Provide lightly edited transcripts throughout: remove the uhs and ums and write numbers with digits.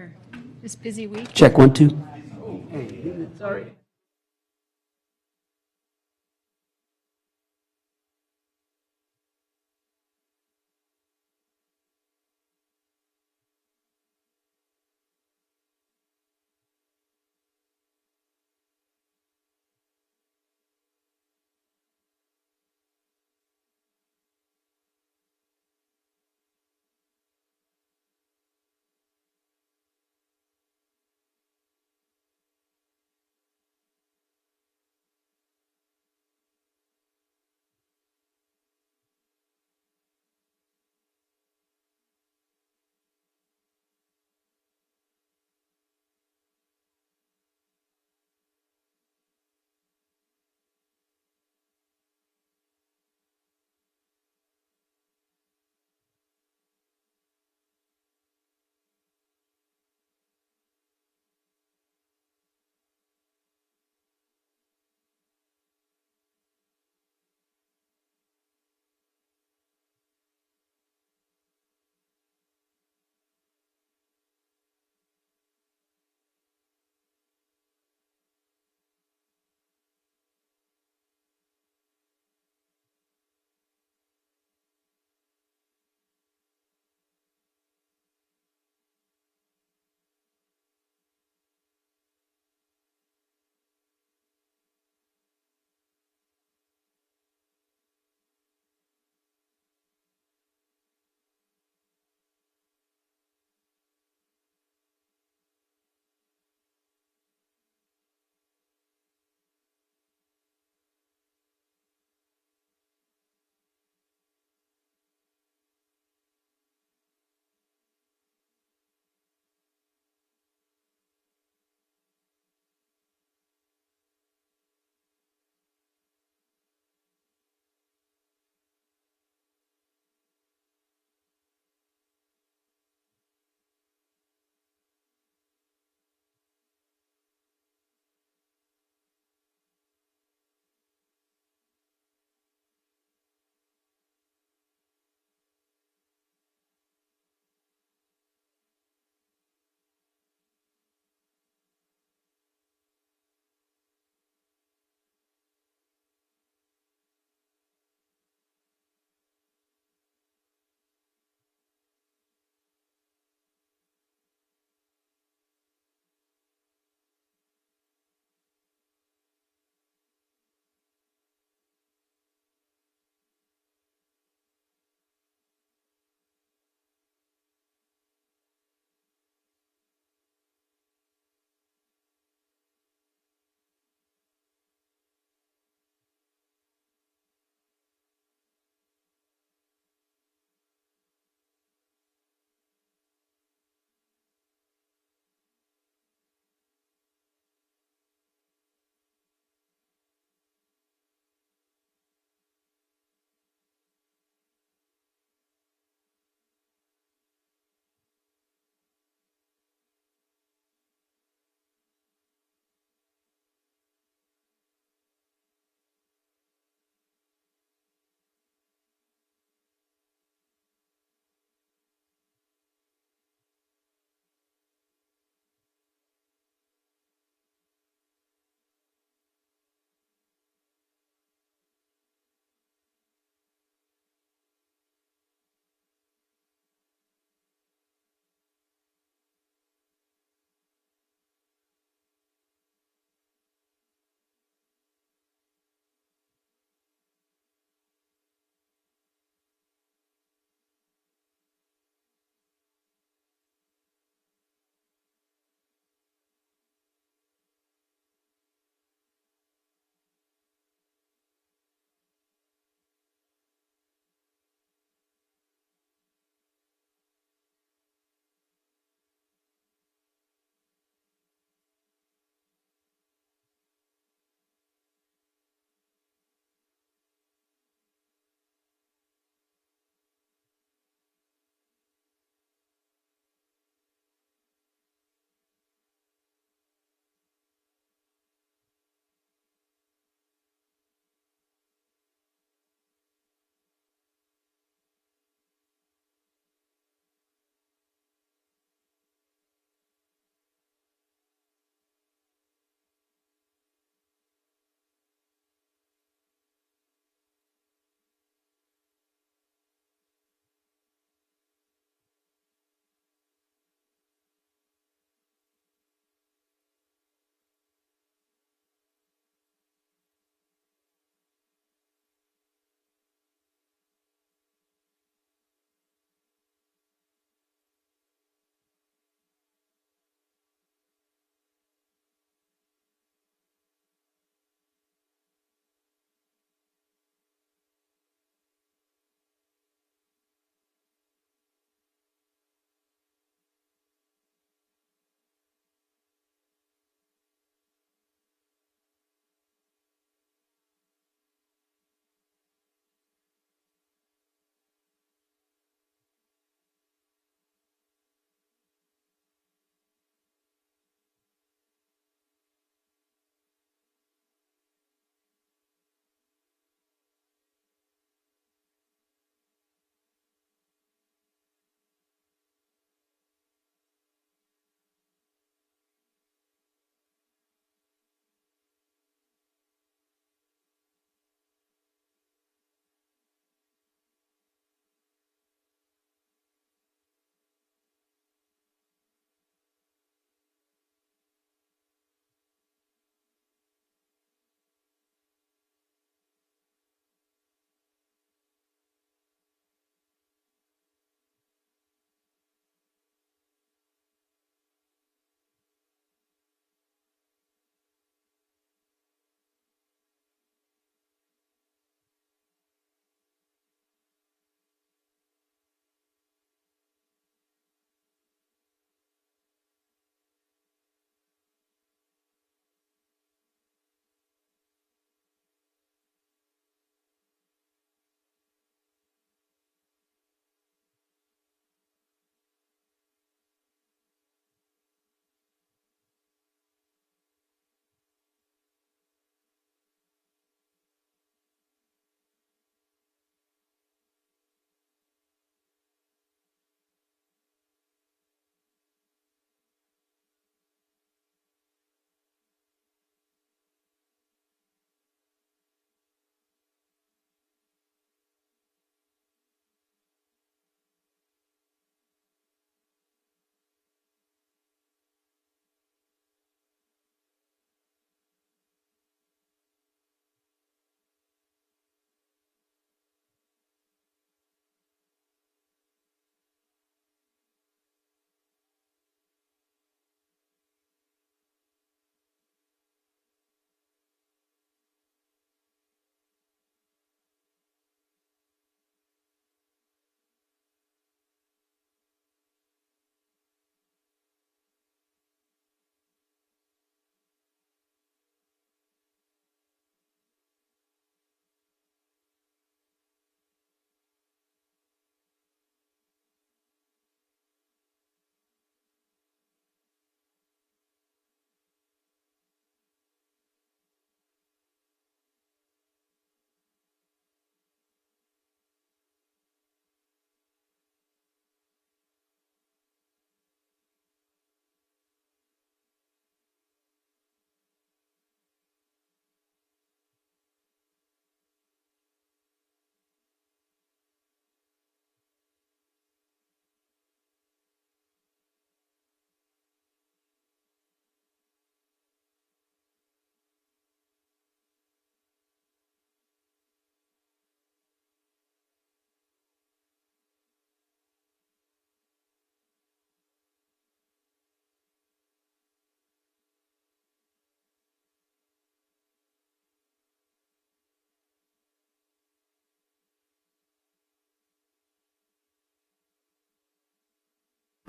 for this busy week. Check 1, 2. Sorry.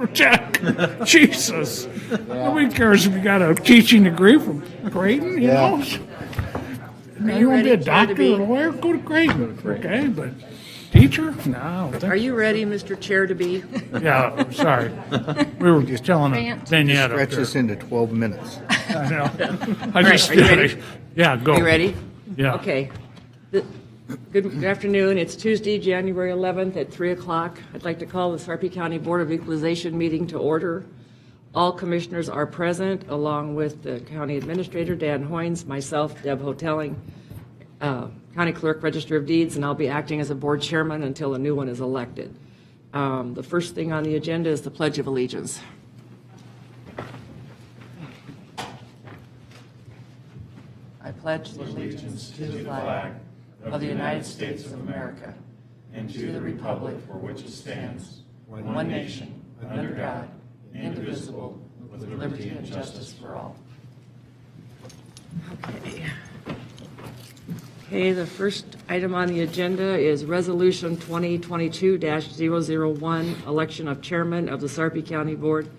Jack, Jesus. Nobody cares if you got a teaching degree from Creighton, you know? Now, you want to be a doctor or a lawyer? Go to Creighton, okay? But teacher? No. Are you ready, Mr. Chair, to be? Yeah, sorry. We were just telling a vignette up Stretch there. this into 12 minutes. I know. I right, just are you did ready? it. Yeah, go. Are you ready? Yeah. Okay. Good afternoon. It's Tuesday, January 11th at 3 o'clock. I'd like to call the Sarpy County Board of Equalization meeting to order. All commissioners are present, along with the county administrator, Dan Hoynes, myself, Deb Houghtaling, county clerk, register of deeds, and I'll be acting as a board chairman until a new one is elected. The first thing on the agenda is the Pledge of Allegiance. I pledge allegiance to the flag of the United States of America and to the republic for which it stands, one nation, under God, indivisible, with liberty and justice for all. Okay, the first item on the agenda is Resolution 2022-001, election of chairman of the Sarpy County Board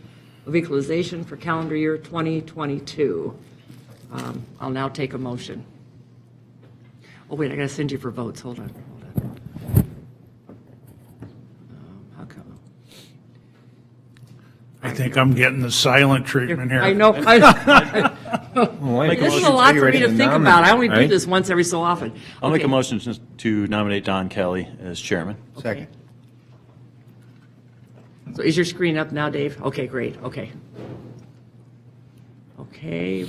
of Equalization for calendar year 2022. I'll now take a motion. Oh, wait, I got to send you for votes. Hold on. How come? I think I'm getting the silent treatment here. I know. This is a lot for me to think about. I only do this once every so often. I'll make a Okay. motion to nominate Don Kelly as chairman. Second. So is your screen up now, Dave? Okay, great. Okay. Okay.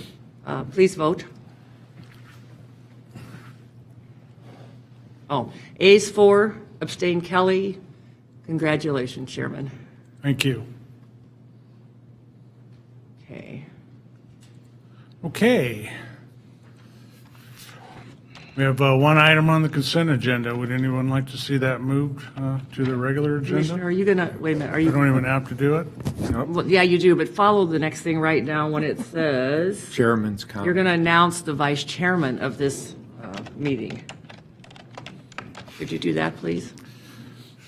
Please vote. Oh, A's 4, abstain Kelly. Congratulations, Chairman. Thank you. Okay. Okay. We have one item on the consent agenda. Would anyone like to see that moved to the regular Commissioner, agenda? are you gonna, wait a minute, are I you, don't even have to do it? well, yeah, you do, but follow the next thing right now when it says, Chairman's you're comment. gonna announce the vice chairman of this meeting. Could you do that, please?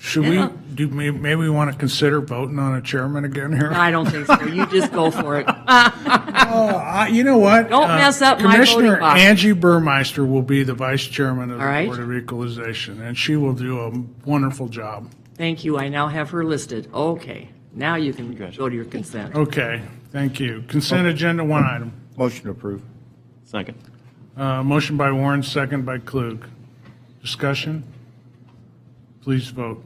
Should we do, maybe we want to consider voting on a chairman again here? I don't think so. You just go for it. You know what? Don't mess up my voting Commissioner box. Angie Burmeister will be the vice chairman of All right. the Board of Equalization, and she will do a wonderful job. Thank you. I now have her listed. Okay. Now you can go to your consent. Okay, thank you. Consent agenda, one item. Motion approved. Second. Motion by Warren, second by Klug. Discussion? Please vote.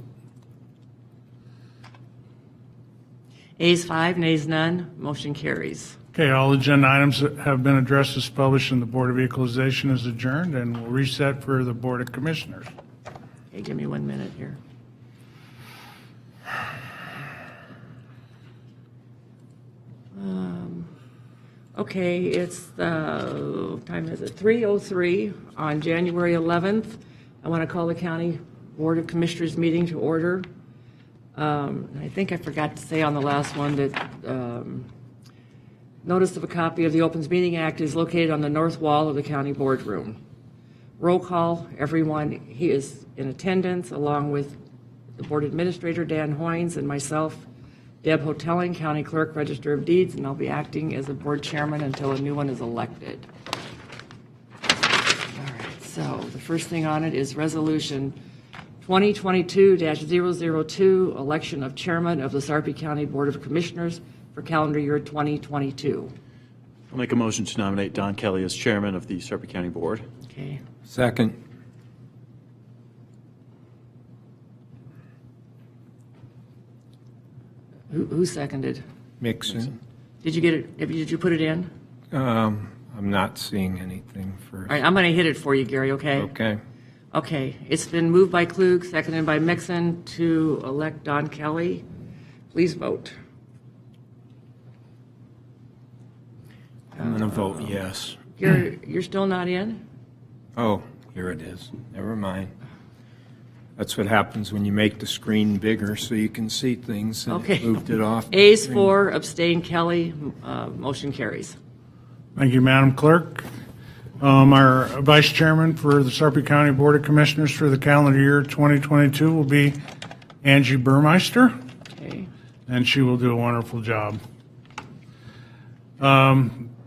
Ayes 5, nays none. Motion carries. Okay, all agenda items that have been addressed as published in the Board of Equalization is adjourned, and we'll reset for the Board of Commissioners. Okay, give me 1 minute here. Okay, it's time is it? 3:03 on January 11th. I want to call the County Board of Commissioners meeting to order. I think I forgot to say on the last one that notice of a copy of the Opens Meeting Act is located on the north wall of the county boardroom. Roll call, everyone, he is in attendance, along with the board administrator, Dan Hoynes, and myself, Deb Houghtaling, county clerk, register of deeds, and I'll be acting as a board chairman until a new one is elected. All right, so the first thing on it is resolution 2022-002, election of chairman of the Sarpy County Board of Commissioners for calendar year 2022. I'll make a motion to nominate Don Kelly as chairman of the Sarpy County Board. Okay. Second. Who seconded? Mixon. Did you get it? Did you put it in? I'm not seeing anything All first. right, I'm going to hit it for you, Gary, okay? Okay. Okay, it's been moved by Klug, seconded by Mixon to elect Don Kelly. Please vote. I'm going to vote yes. You're still not in? Oh, here it is. Never mind. That's what happens when you make the screen bigger so you can see things. And Okay. Moved it off. Ayes 4, abstain Kelly, motion carries. Thank you, Madam Clerk. Our Vice Chairman for the Sarpy County Board of Commissioners for the calendar year 2022 will be Angie Burmeister. Okay, and she will do a wonderful job.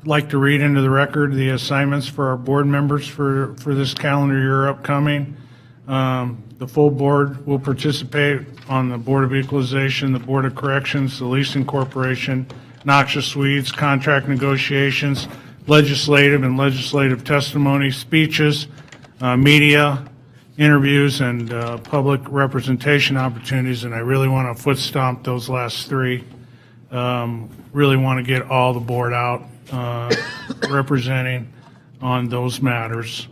Like to read into the record the assignments for our board members for this calendar year upcoming. The full board will participate on the Board of Equalization, the Board of Corrections, the Leasing Corporation, noxious weeds, contract negotiations, legislative and legislative testimony, speeches, media, interviews, and public representation opportunities. And I really want to foot stomp those last three. Really want to get all the board out representing on those matters.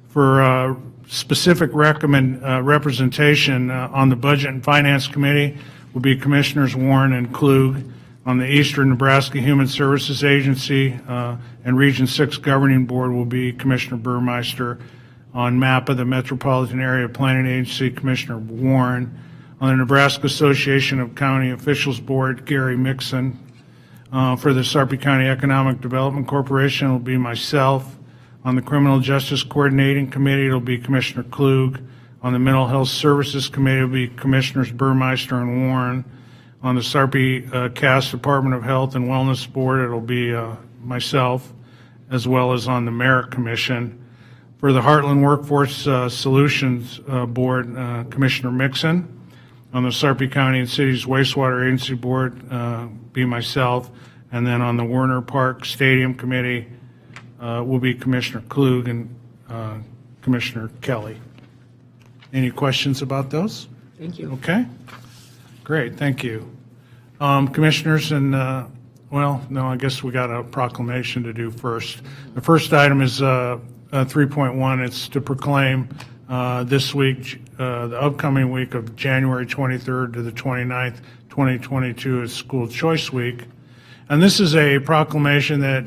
For specific representation on the Budget and Finance Committee will be Commissioners Warren and Klug. On the Eastern Nebraska Human Services Agency and Region 6 Governing Board will be Commissioner Burmeister. On MAPA, the Metropolitan Area Planning Agency, Commissioner Warren. On the Nebraska Association of County Officials Board, Gary Mixon. For the Sarpy County Economic Development Corporation, it will be myself. On the Criminal Justice Coordinating Committee, it will be Commissioner Klug. On the Mental Health Services Committee, it will be Commissioners Burmeister and Warren. On the Sarpy Cass Department of Health and Wellness Board, it will be myself, as well as on the Merit Commission. For the Heartland Workforce Solutions Board, Commissioner Mixon. On the Sarpy County and Cities Wastewater Agency Board, be myself. And then on the Werner Park Stadium Committee will be Commissioner Klug and Commissioner Kelly. Any questions about those? Thank you. Okay. Great, thank you. Commissioners, and, well, no, I guess we got a proclamation to do first. The first item is 3.1. It's to proclaim this week, the upcoming week of January 23rd to the 29th, 2022 as School Choice Week. And this is a proclamation that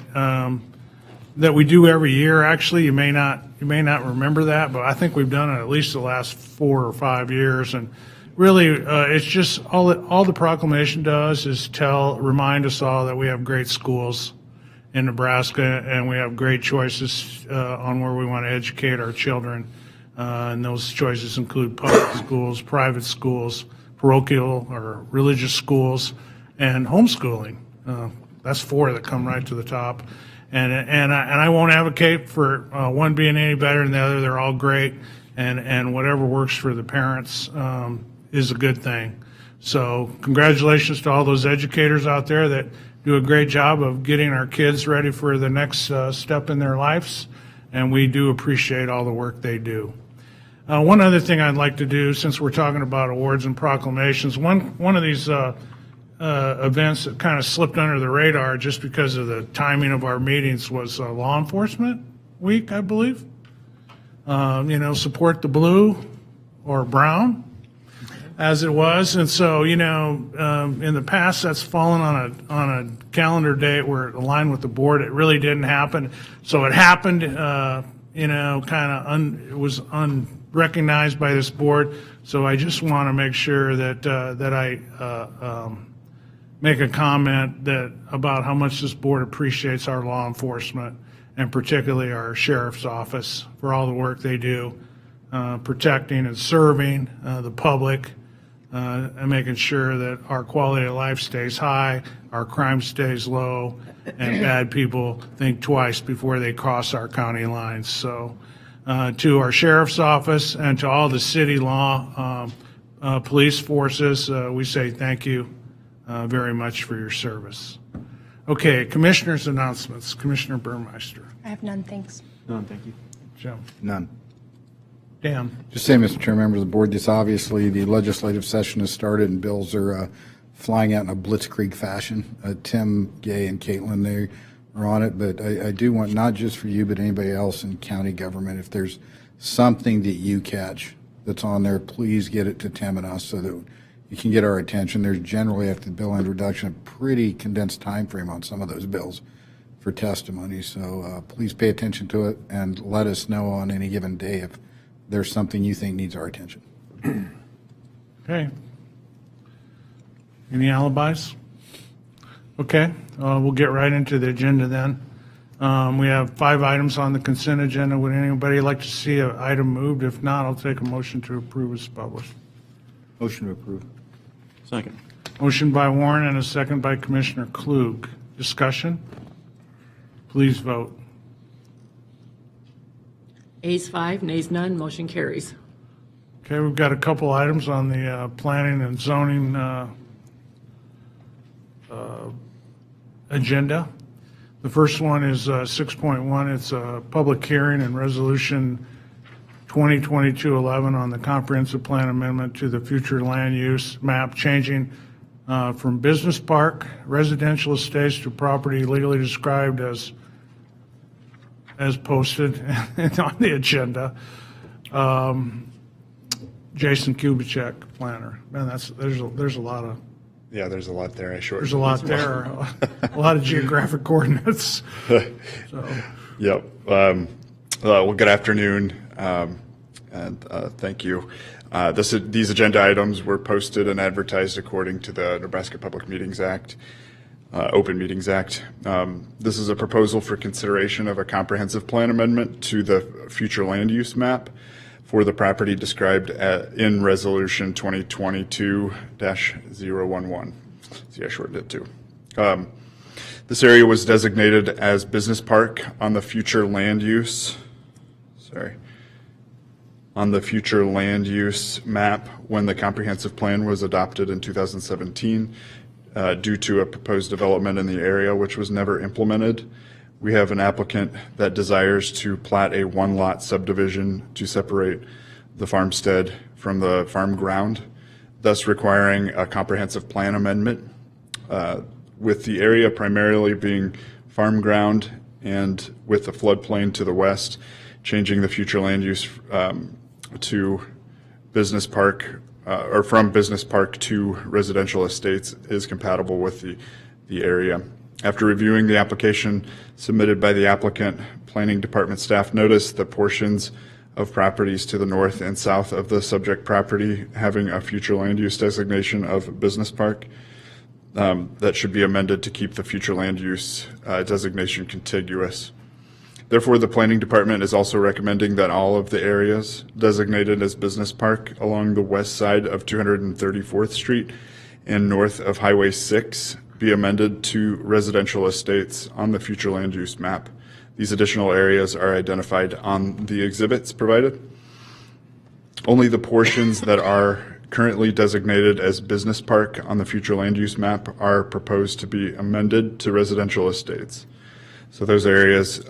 that we do every year. Actually, you may not remember that, but I think we've done it at least the last 4 or 5 years. And really, it's just all the proclamation does is remind us all that we have great schools in Nebraska, and we have great choices on where we want to educate our children. And those choices include public schools, private schools, parochial or religious schools, and homeschooling. That's 4 that come right to the top. And I won't advocate for one being any better than the other. They're all great, and whatever works for the parents is a good thing. So congratulations to all those educators out there that do a great job of getting our kids ready for the next step in their lives, and we do appreciate all the work they do. One other thing I'd like to do, since we're talking about awards and proclamations, one of these events that kind of slipped under the radar just because of the timing of our meetings was Law Enforcement Week, I believe. Support the blue or brown, as it was. And so, in the past, that's fallen on a calendar date where it aligned with the board. It really didn't happen. So it happened, it was unrecognized by this board. So I just want to make sure that I make a comment about how much this board appreciates our law enforcement, and particularly our sheriff's office for all the work they do, protecting and serving the public, and making sure that our quality of life stays high, our crime stays low, and bad people think twice before they cross our county lines. So to our sheriff's office and to all the city law police forces, we say thank you very much for your service. Okay, commissioners' announcements. Commissioner Burmeister. I have none, thanks. None, thank you. Jim. None. Dan. Just say, Mr. Chair, members of the board, this obviously, the legislative session has started and bills are flying out in a blitzkrieg fashion. Tim, Gay, and Caitlin, they are on it, but I do want, not just for you, but anybody else in county government, if there's something that you catch that's on there, please get it to Tim and us so that you can get our attention. There's generally, after the bill introduction, a pretty condensed time frame on some of those bills for testimony. So please pay attention to it and let us know on any given day if there's something you think needs our attention. Okay. Any alibis? Okay, we'll get right into the agenda then. We have 5 items on the consent agenda. Would anybody like to see an item moved? If not, I'll take a motion to approve as published. Motion to approve. Second. Motion by Warren and a second by Commissioner Klug. Discussion? Please vote. Ayes 5, nays none, motion carries. Okay, we've got a couple items on the planning and zoning agenda. The first one is 6.1. It's a public hearing and resolution 2022-11 on the comprehensive plan amendment to the future land use map, changing from business park, residential estates to property legally described as posted on the agenda. Jason Kubicek, planner. Man, there's a lot of Yeah, there's a lot there. I shortened. there's a lot there, a lot of geographic coordinates. Yep. Well, good afternoon, and thank you. These agenda items were posted and advertised according to the Nebraska Public Meetings Act, Open Meetings Act. This is a proposal for consideration of a comprehensive plan amendment to the future land use map for the property described in Resolution 2022-011. See, I shortened it too. This area was designated as business park on the future land use. On the future land use map when the comprehensive plan was adopted in 2017 due to a proposed development in the area which was never implemented. We have an applicant that desires to plat a one-lot subdivision to separate the farmstead from the farm ground, thus requiring a comprehensive plan amendment, with the area primarily being farm ground and with the floodplain to the west, changing the future land use to business park, or from business park to residential estates is compatible with the area. After reviewing the application submitted by the applicant, Planning Department staff noticed that portions of properties to the north and south of the subject property having a future land use designation of business park that should be amended to keep the future land use designation contiguous. Therefore, the Planning Department is also recommending that all of the areas designated as business park along the west side of 234th Street and north of Highway 6 be amended to residential estates on the future land use map. These additional areas are identified on the exhibits provided. Only the portions that are currently designated as business park on the future land use map are proposed to be amended to residential estates. So those areas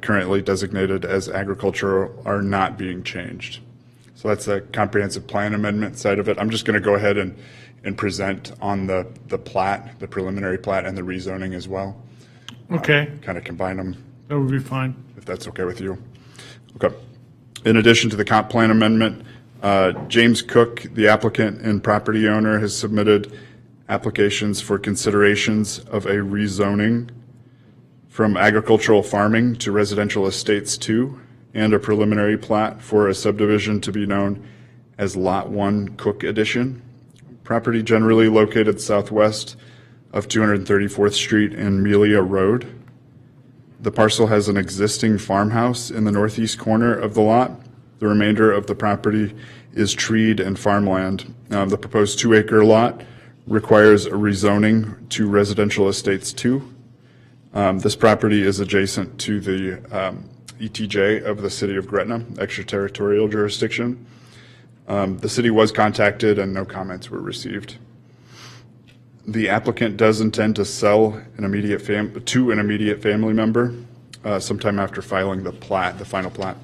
currently designated as agricultural are not being changed. So that's the comprehensive plan amendment side of it. I'm just going to go ahead and present on the plat, the preliminary plat, and the rezoning as well. Okay, Kind of combine them, that would be fine. if that's okay with you. Okay. In addition to the comp plan amendment, James Cook, the applicant and property owner, has submitted applications for considerations of a rezoning from agricultural farming to residential estates 2, and a preliminary plat for a subdivision to be known as Lot 1 Cook Edition. Property generally located southwest of 234th Street and Melia Road. The parcel has an existing farmhouse in the northeast corner of the lot. The remainder of the property is treed and farmland. The proposed 2-acre lot requires a rezoning to residential estates 2. This property is adjacent to the ETJ of the city of Gretna, extraterritorial jurisdiction. The city was contacted and no comments were received. The applicant does intend to sell to an immediate family member sometime after filing the plat, the final plat.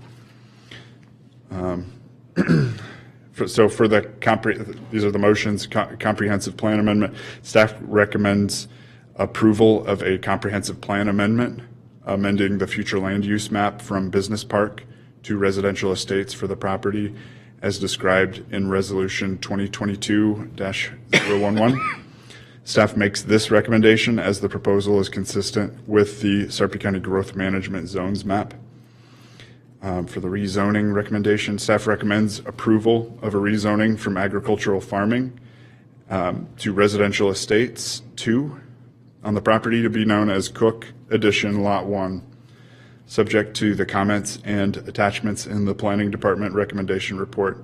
So for these are the motions, comprehensive plan amendment. Staff recommends approval of a comprehensive plan amendment, amending the future land use map from business park to residential estates for the property as described in Resolution 2022-011. Staff makes this recommendation as the proposal is consistent with the Sarpy County Growth Management Zones map. For the rezoning recommendation, staff recommends approval of a rezoning from agricultural farming to residential estates 2 on the property to be known as Cook Edition Lot 1, subject to the comments and attachments in the Planning Department recommendation report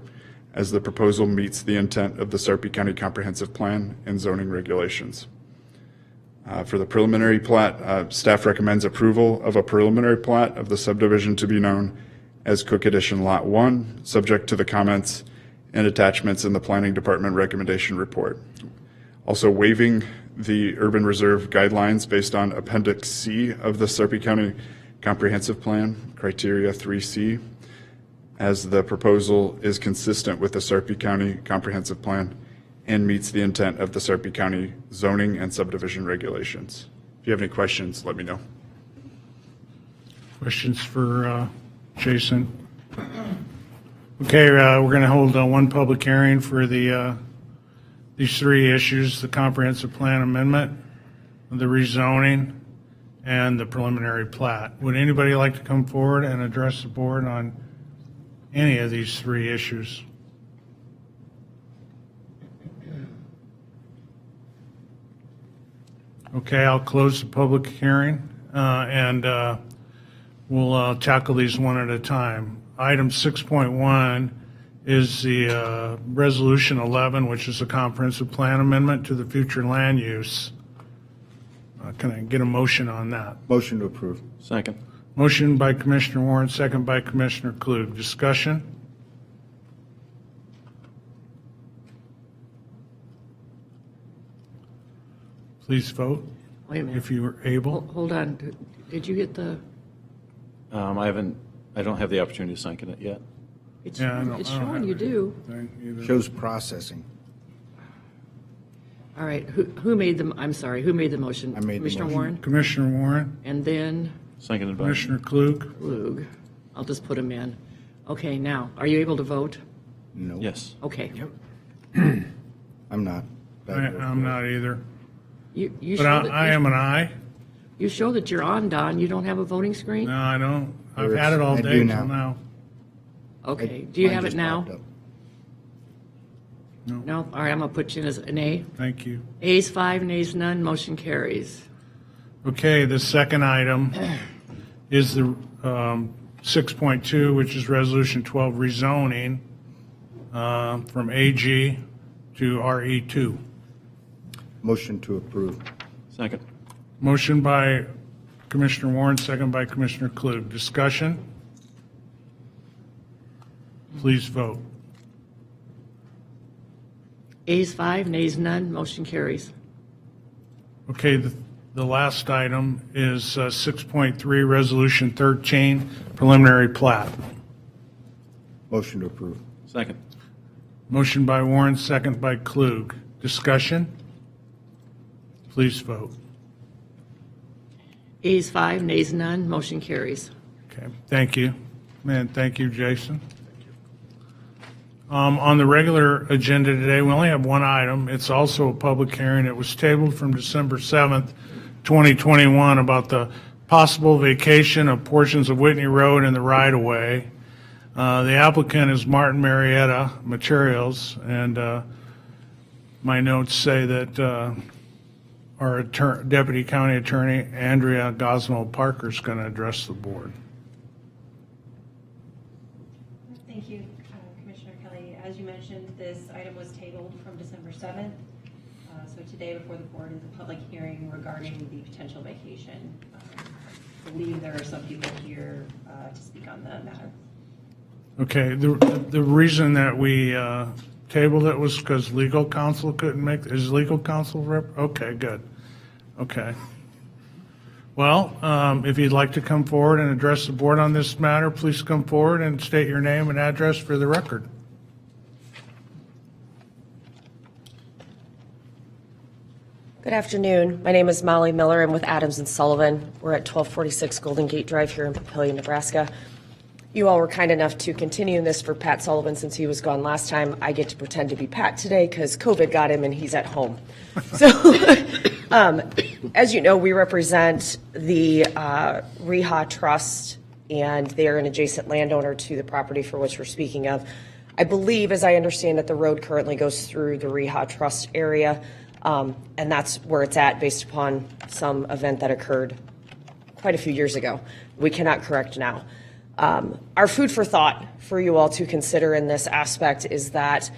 as the proposal meets the intent of the Sarpy County Comprehensive Plan and zoning regulations. For the preliminary plat, staff recommends approval of a preliminary plat of the subdivision to be known as Cook Addition Lot 1, subject to the comments and attachments in the Planning Department recommendation report. Also waiving the urban reserve guidelines based on Appendix C of the Sarpy County Comprehensive Plan, Criteria 3C, as the proposal is consistent with the Sarpy County Comprehensive Plan and meets the intent of the Sarpy County zoning and subdivision regulations. If you have any questions, let me know. Questions for Jason? Okay, we're going to hold one public hearing for these three issues: the comprehensive plan amendment, the rezoning, and the preliminary plat. Would anybody like to come forward and address the board on any of these three issues? Okay, I'll close the public hearing, and we'll tackle these one at a time. Item 6.1 is the Resolution 11, which is a comprehensive plan amendment to the future land use. Can I get a motion on that? Motion to approve. Second. Motion by Commissioner Warren, second by Commissioner Klug. Discussion? Please vote Wait a minute. if you are able. Hold on. Did you get the, I don't have the opportunity to sign it yet. it's Yeah, I don't- it's I don't showing have you it. do. Shows processing. All right, who made the, I'm sorry, who made the motion? I made the Commissioner motion. Warren? Commissioner Warren, And then Seconded by. Commissioner Klug. Klug. I'll just put him in. Okay, now, are you able to vote? No. Yes. Okay. I'm not. I'm not either. You But show that- I am an aye. You show that you're on, Don. You don't have a voting screen? No, I don't. I've had it all I day do till now. now. Okay, do you Mine have it just now? popped up. No? All right, I'm going to put you in as an A. Thank you. A's 5, nays none, motion carries. Okay, the second item is the 6.2, which is Resolution 12 rezoning from AG to RE2. Motion to approve. Second. Motion by Commissioner Warren, second by Commissioner Klug. Discussion? Please vote. A's 5, nays none, motion carries. Okay, the last item is 6.3, Resolution 13, preliminary plat. Motion to approve. Second. Motion by Warren, second by Klug. Discussion? Please vote. A's 5, nays none, motion carries. Okay, thank you. Man, thank you, Jason. On the regular agenda today, we only have one item. It's also a public hearing. It was tabled from December 7th, 2021, about the possible vacation of portions of Whitney Road and the right-of-way. The applicant is Martin Marietta Materials, and my notes say that our Deputy County Attorney, Andrea Gosnell Parker, is going to address the board. Thank you, Commissioner Kelly. As you mentioned, this item was tabled from December 7th. So today before the board is a public hearing regarding the potential vacation. I believe there are some people here to speak on the matter. Okay, the reason that we tabled it was because legal counsel couldn't make, is legal counsel okay, good. Okay. Well, if you'd like to come forward and address the board on this matter, please come forward and state your name and address for the record. Good afternoon. My name is Molly Miller. I'm with Adams and Sullivan. We're at 1246 Golden Gate Drive here in Papillion, Nebraska. You all were kind enough to continue this for Pat Sullivan since he was gone last time. I get to pretend to be Pat today because COVID got him and he's at home. So, as you know, we represent the Reha Trust, and they are an adjacent landowner to the property for which we're speaking of. I believe, as I understand it, the road currently goes through the Reha Trust area, and that's where it's at based upon some event that occurred quite a few years ago. We cannot correct now. Our food for thought for you all to consider in this aspect is that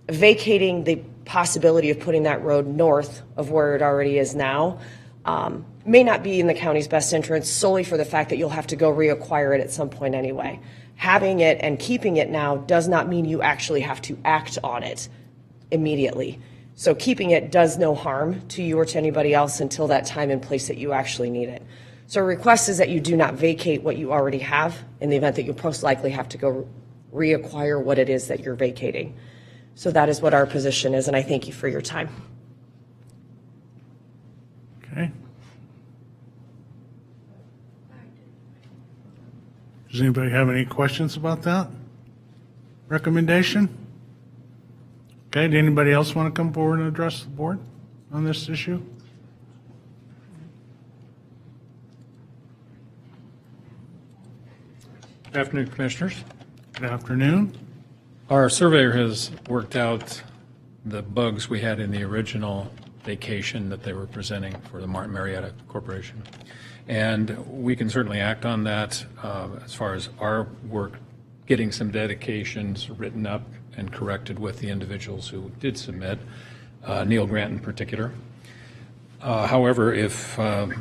vacating the possibility of putting that road north of where it already is now may not be in the county's best interest solely for the fact that you'll have to go reacquire it at some point anyway. Having it and keeping it now does not mean you actually have to act on it immediately. So keeping it does no harm to you or to anybody else until that time and place that you actually need it. So a request is that you do not vacate what you already have in the event that you most likely have to go reacquire what it is that you're vacating. So that is what our position is, and I thank you for your time. Okay. Does anybody have any questions about that recommendation? Okay, did anybody else want to come forward and address the board on this issue? Good afternoon, Commissioners. Good afternoon. Our surveyor has worked out the bugs we had in the original vacation that they were presenting for the Martin Marietta Corporation. And we can certainly act on that as far as our work, getting some dedications written up and corrected with the individuals who did submit, Neil Grant in particular. However, if the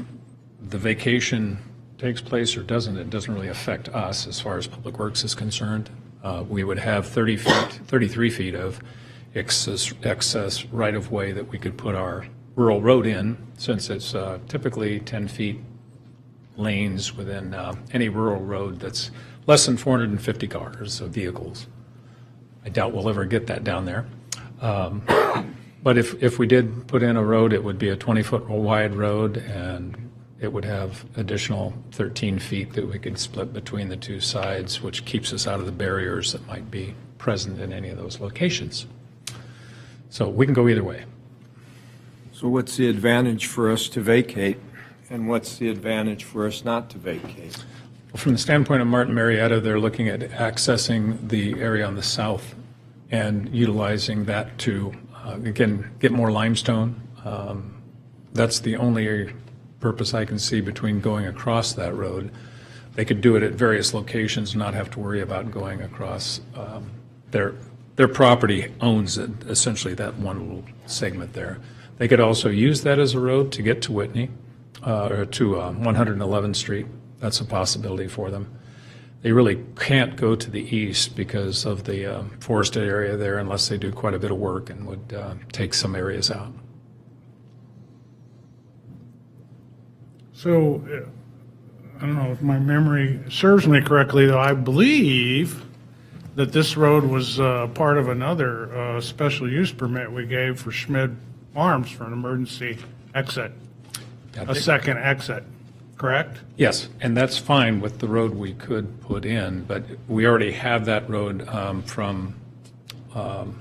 vacation takes place or doesn't, it doesn't really affect us as far as Public Works is concerned. We would have 33 feet of excess right-of-way that we could put our rural road in, since it's typically 10 feet lanes within any rural road that's less than 450 cars of vehicles. I doubt we'll ever get that down there. But if we did put in a road, it would be a 20-foot wide road, and it would have additional 13 feet that we could split between the two sides, which keeps us out of the barriers that might be present in any of those locations. So we can go either way. So what's the advantage for us to vacate, and what's the advantage for us not to vacate? From the standpoint of Martin Marietta, they're looking at accessing the area on the south and utilizing that to, again, get more limestone. That's the only purpose I can see between going across that road. They could do it at various locations, not have to worry about going across. Their property owns it, essentially that one little segment there. They could also use that as a road to get to Whitney, or to 111th Street. That's a possibility for them. They really can't go to the east because of the forested area there unless they do quite a bit of work and would take some areas out. So, I don't know if my memory serves me correctly, though I believe that this road was part of another special use permit we gave for Schmid Farms for an emergency exit, a second exit, correct? Yes, and that's fine with the road we could put in, but we already have that road from, gosh,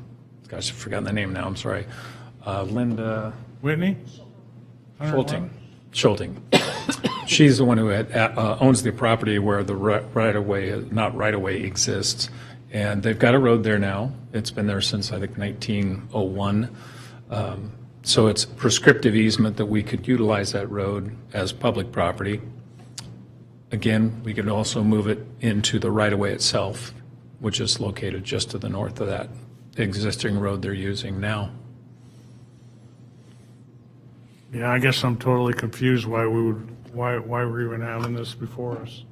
I've forgotten the name now, I'm sorry, Linda Whitney? Schulting. She's the one who owns the property where the right-of-way, not right-of-way, exists. And they've got a road there now. It's been there since, I think, 1901. So it's prescriptive easement that we could utilize that road as public property. Again, we could also move it into the right-of-way itself, which is located just to the north of that existing road they're using now. Yeah, I guess I'm totally confused why we're even having this before us.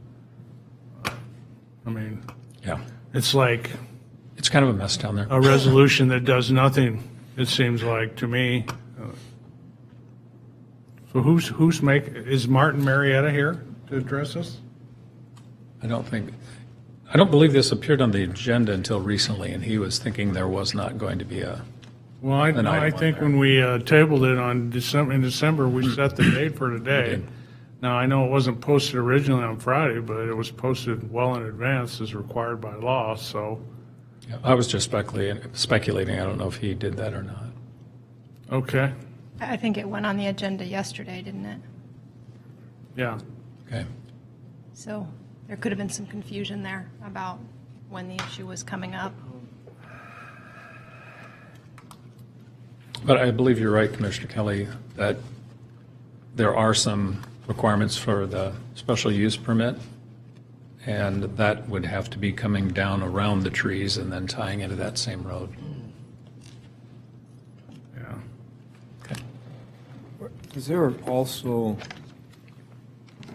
I mean, Yeah, it's like it's kind of a mess down there. a resolution that does nothing, it seems like, to me. So is Martin Marietta here to address us? I don't believe this appeared on the agenda until recently, and he was thinking there was not going to be a. Well, I item think on when we tabled it in December, we set the date for today. did. Now, I know it wasn't posted originally on Friday, but it was posted well in advance as required by law, so. Yeah, I was just speculating. I don't know if he did that or not. Okay, I think it went on the agenda yesterday, didn't it? yeah. Okay. So there could have been some confusion there about when the issue was coming up. But I believe you're right, Commissioner Kelly, that there are some requirements for the special use permit. and that would have to be coming down around the trees and then tying into that same road. Yeah. Okay. Is there also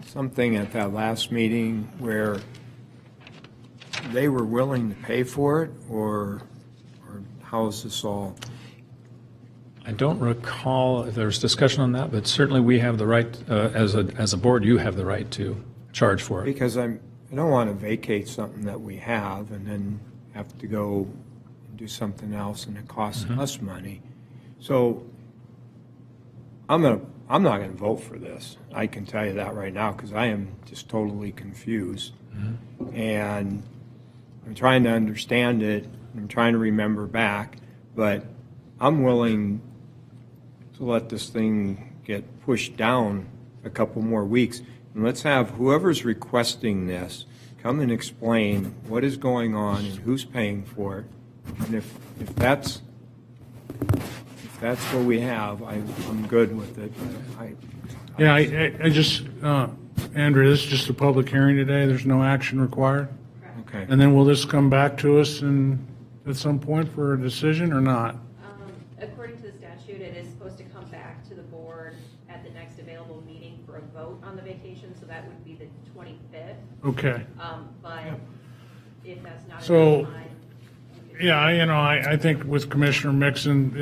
something at that last meeting where they were willing to pay for it, or how is this all? I don't recall if there was discussion on that, but certainly we have the right, as a board, you have the right to charge for it. Because I don't want to vacate something that we have and then have to go and do something else and it costs us money. So I'm not going to vote for this. I can tell you that right now because I am just totally confused. And I'm trying to understand it. I'm trying to remember back, but I'm willing to let this thing get pushed down a couple more weeks. And let's have whoever's requesting this come and explain what is going on and who's paying for it. And if that's what we have, I'm good with it. Yeah, I just, Andrew, this is just a public hearing today. There's no action required. Okay. And then will this come back to us at some point for a decision or not? According to the statute, it is supposed to come back to the board at the next available meeting for a vote on the vacation, so that would be the 25th. Okay. But if that's not So- enough time, Yeah, I think with Commissioner Mixon,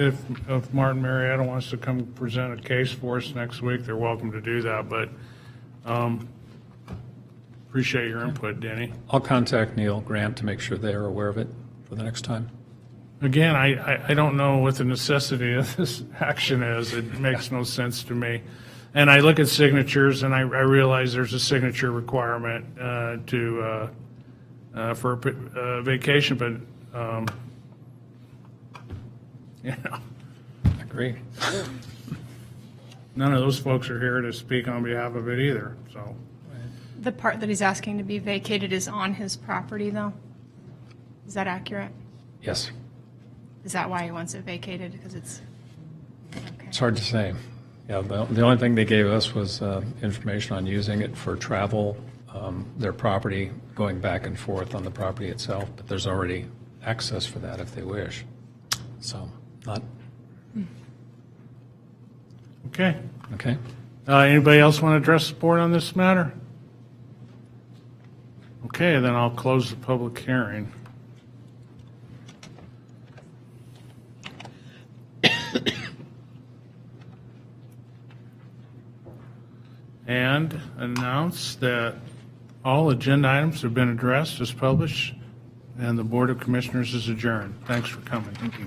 if Martin Marietta wants to come present a case for us next week, they're welcome to do that, but appreciate your input, Denny. I'll contact Neil Grant to make sure they are aware of it for the next time. Again, I don't know what the necessity of this action is. It makes no sense to me. And I look at signatures, and I realize there's a signature requirement for a vacation, but I agree. none of those folks are here to speak on behalf of it either, so. The part that he's asking to be vacated is on his property, though? Is that accurate? Yes. Is that why he wants it vacated? Because it's, okay. It's hard to say. Yeah, the only thing they gave us was information on using it for travel, their property, going back and forth on the property itself, but there's already access for that if they wish. So, not, Okay. okay? Anybody else want to address the board on this matter? Okay, then I'll close the public hearing. And announce that all agenda items have been addressed as published, and the Board of Commissioners is adjourned. Thanks for coming. Thank you.